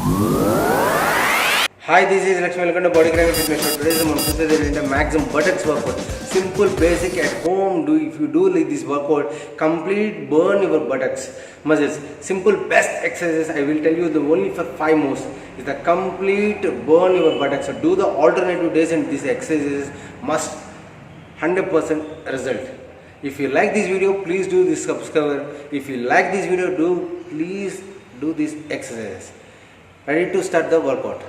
Hi, this is Lakshmi. Welcome to Body Crane Fitness Show. Today is the maximum buttocks workout. Simple, basic at home. If you do like this workout, complete burn your buttocks muscles. Simple, best exercises. I will tell you the only for 5 moves is the complete burn your buttocks. So do the alternative days and these exercises must 100% result. If you like this video, please do this subscribe. If you like this video, please do this exercise. Ready to start the workout.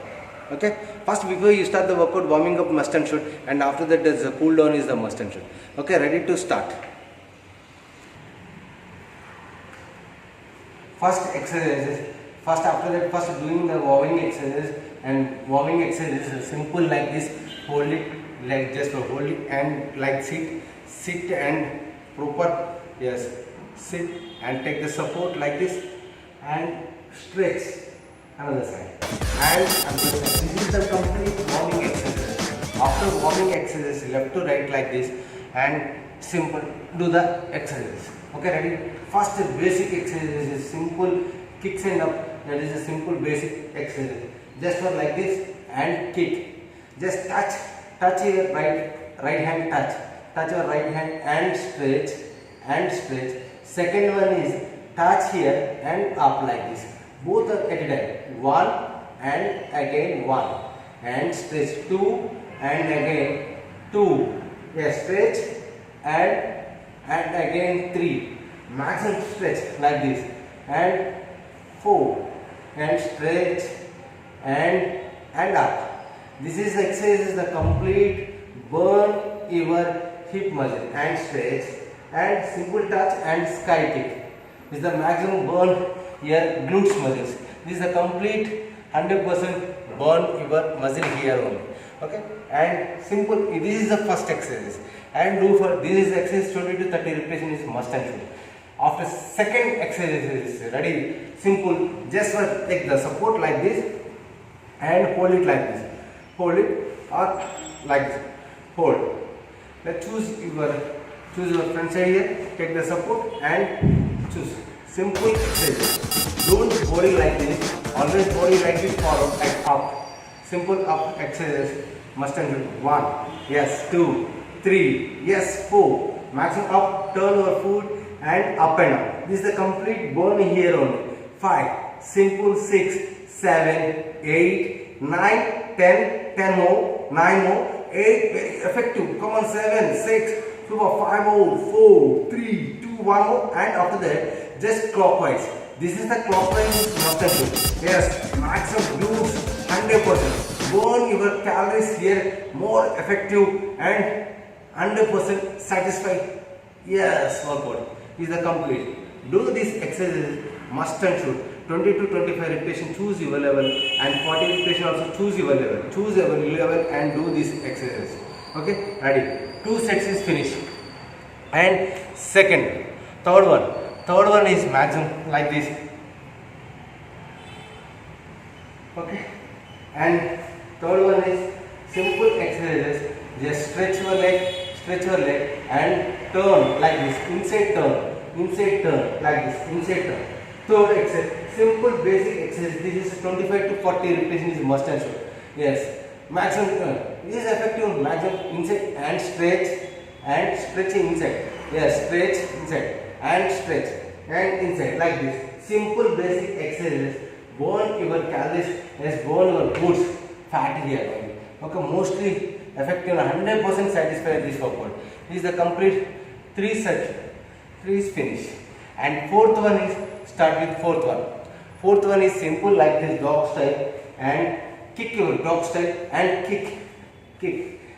Okay, first before you start the workout, warming up must and should, and after that the cool down is the must and should. Okay, ready to start. First exercises, first doing the warming exercises, and warming exercises is simple like this. Hold it like just hold it and like sit and proper, yes, sit and take the support like this and stretch another side. And this is the complete warming exercise. After warming exercise, left to right like this and simple do the exercise. Okay, ready? First basic exercise is simple kicks and up. That is a simple basic exercise. Just for like this and kick. Just touch your right hand, touch your right hand and stretch. Second one is touch here and up like this. Both are at a time. One and again one and stretch. Two and again two. Yes, stretch and again three. Maximum stretch like this and four and stretch and up. This is exercise is the complete burn your hip muscle and stretch and simple touch and sky kick. This is the maximum burn your glutes muscles. This is the complete 100% burn your muscle here only. Okay, and simple. This is the first exercise, and do for this is exercise 20 to 30 repetitions is must and should. After second exercise is ready. Simple. Just take the support like this and hold it like this. Hold it or like this. Hold. Let's choose your front side here. Take the support and choose. Simple exercise. Don't body like this. Always body like this forward and up. Simple up exercise. Must and should. 1. Yes. 2. 3. Yes. 4. Maximum up. Turn your foot and up and up. This is the complete burn here only. 5. Simple. 6. 7. 8. 9. 10. 10 more. 9 more. 8. Very effective. Come on. 7. 6. Super. 5 more. 4. 3. 2. 1 more. And after that, just clockwise. This is the clockwise must and should. Yes, maximum glutes 100%. Burn your calories here more effective and 100% satisfied. Yes, workout is the complete. Do this exercise must and should. 20 to 25 repetition, choose your level, and 40 repetition also choose your level. Choose your level and do this exercise. Okay, ready? 2 sets is finished. And third one is maximum like this. Okay, and third one is simple exercises. Just stretch your leg and turn like this. Inside turn like this. Inside turn. Third exercise, simple basic exercise. This is 25 to 40 repetition is must and should. Yes, maximum turn. This is effective maximum inside and stretching inside. Yes, stretch inside and stretch and inside like this. Simple basic exercises. Burn your calories, yes, burn your goods, fat here. Okay, mostly effective, 100% satisfied this workout. This is the complete 3 sets. 3 is finished. And fourth one is start with fourth one. Fourth one is simple like this dog style and kick your dog style and kick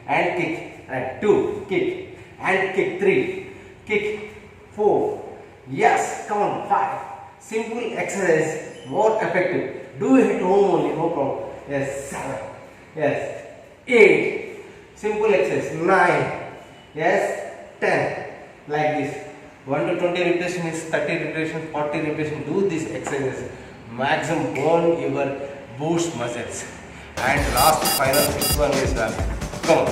and kick. And 2, kick and kick. 3, kick. 4. Yes, come on. 5. Simple exercise, more effective. Do it at home only, no problem. Yes, 7. Yes, 8. Simple exercise. 9. Yes, 10. Like this. 1 to 20 repetition is 30 repetition, 40 repetition. Do this exercise. Maximum burn your boost muscles. And last final 6th one is done. Come on.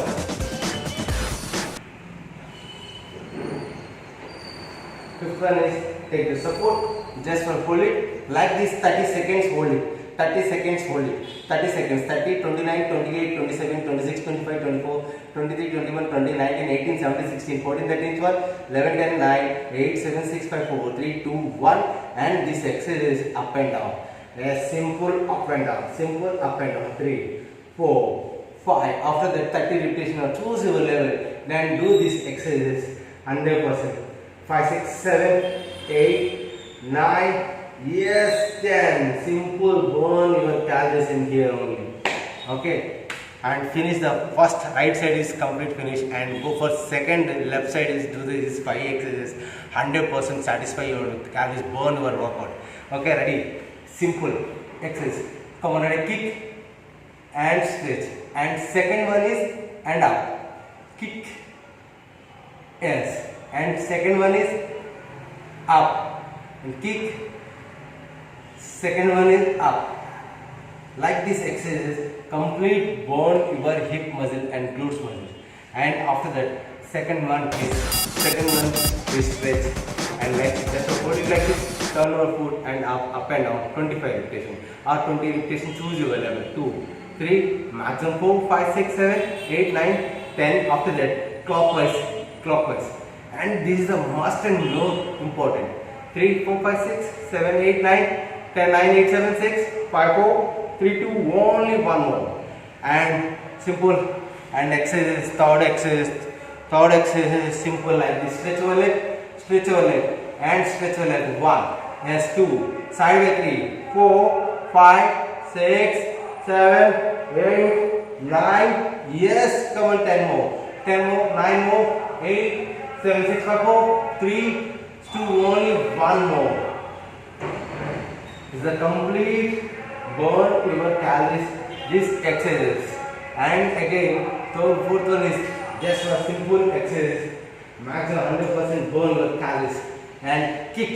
5th one is take the support, just for hold it like this 30 seconds, hold it 30 seconds hold it. 30 seconds. 30, 29, 28, 27, 26, 25, 24, 23, 21, 20, 19, 18, 17, 16, 14, 13, 12, 11, 10, 9, 8, 7, 6, 5, 4, 3, 2, 1. And this exercise is up and down. A simple up and down. Simple up and down. 3, 4, 5. After that 30 repetition, choose your level. Then do this exercise 100%. 5, 6, 7, 8, 9. Yes, 10. Simple, burn your calories in here only. Okay. And finish the first right side is complete finish and go for second left side is do this 5 exercises. 100% satisfy your calories, burn your workout. Okay, ready? Simple exercise. Come on, ready? Kick and stretch. And second one is and up. Kick. Yes. And second one is up. And kick. Second one is up. Like this exercise, complete burn your hip muscle and glutes muscle. And after that, second one is stretch. And like just hold it like this, turn your foot and up and down. 25 repetition or 20 repetition. Choose your level. 2, 3, maximum 4, 5, 6, 7, 8, 9, 10. After that, clockwise. And this is the must and no important. 3, 4, 5, 6, 7, 8, 9, 10, 9, 8, 7, 6, 5, 4, 3, 2, only one more. And simple. And exercise, third exercise is simple like this. Stretch your leg, and stretch your leg. 1, yes, 2, sideway 3, 4, 5, 6, 7, 8, 9. Yes, come on, 10 more, 9 more, 8, 7, 6, 5, 4, 3, 2, only one more. Is the complete burn your calories. This exercise. And again, fourth one is just a simple exercise. Maximum 100% burn your calories. And kick.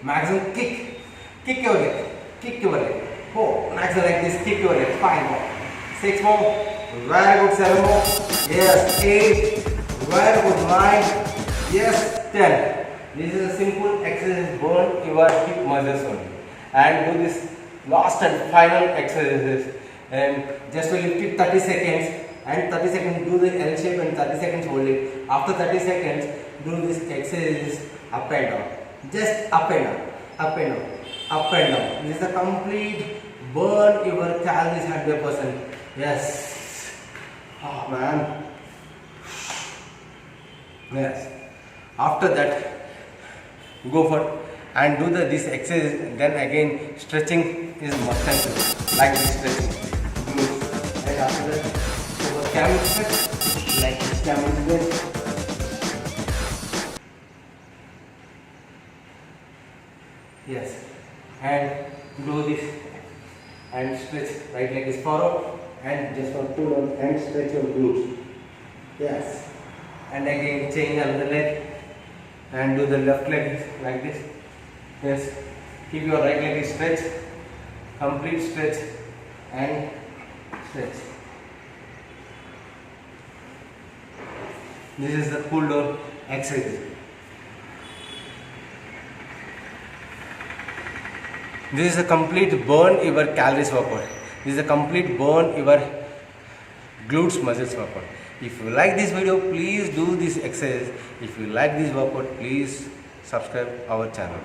Maximum kick. Kick your leg. 4. Maximum like this. Kick your leg. 5 more. 6 more. Very good. 7 more. Yes. 8. Very good. 9. Yes. 10. This is a simple exercise. Burn your hip muscles only. And do this last and final exercises. And just will lift it 30 seconds. And 30 seconds do the L shape and 30 seconds hold it. After 30 seconds, do this exercise up and down. Just up and down. This is the complete burn your calories 100%. Yes. Oh man. Yes. After that, go for and do this exercise. Then again, stretching is must like this stretching. And after that, go for camel stretch like this camel stretch. Yes, and do this and stretch right leg is forward and just for pull on and stretch your glutes. Yes, and again change another leg and do the left leg like this. Yes, keep your right leg stretch, complete stretch and stretch. This is the cool down exercise. This is a complete burn your calories workout. This is a complete burn your glutes muscles workout. If you like this video, please do this exercise. If you like this workout, please subscribe our channel.